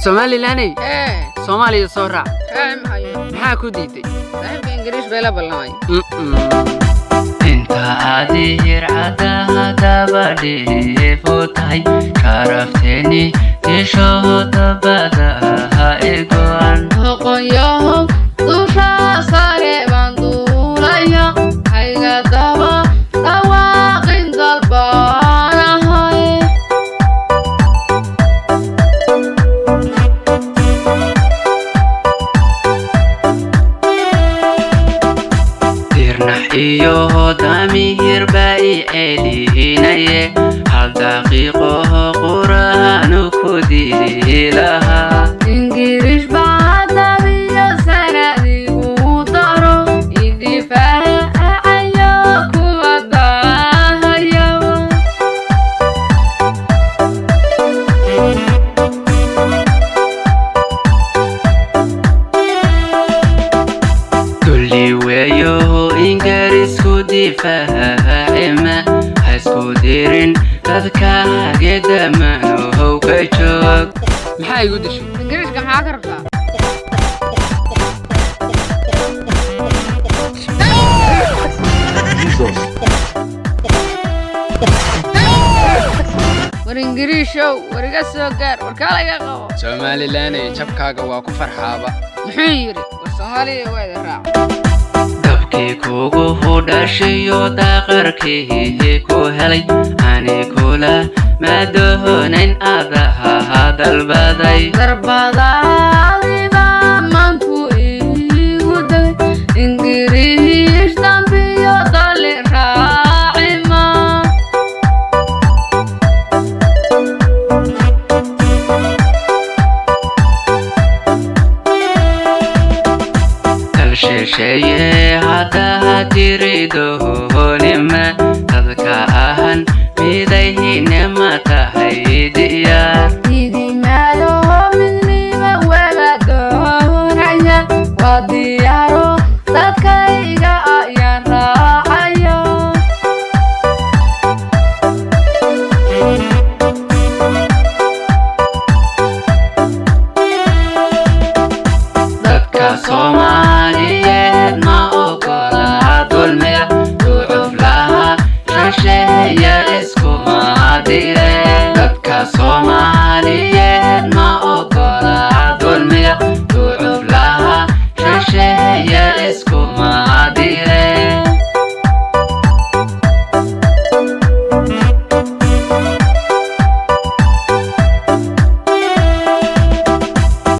سومالي لاني ايه سومالي صورة فاهم هايو محاكو ديتي صاحبك انجليش بلا بالله انت عادي رعدها تبادي فوتاي شرفتني تشوت بدها ايقوان هقياهم دوشا صاري بندولايا هايقا دابا دواقين دالبانا هاي iyo damir bai elinaye hal daqiiqo quraanu ku dilaha ingirish baada biyo sanadigu daro idifaacayo kuwa dahayo kulli weeyo ingiriisku difaacimaa hasku dirin dadka gedamanow ka joog maxaa igu dishay ingiriishka maxaa ka rabtaa war ingiriishow war iga soo gaar war kaala iga qabo سومالي لاني جبكاغا واكو فرحابا muxuu yidhi war soomaaliya waa idin raac dabkii kugu hudhashiyo daqarkii ku helay ani kula ma doonayn adaha dalbaday darbadaadiba maantu iigu dagay ingiriish dambiyo dali raacima kalsheesheye haddaha tiridoonima dadka ahan midayhinima tahay diyaar idimaado midnima wada doonaya waa diyaaro dadkayga ayaan raacaya dadka Soomaaliya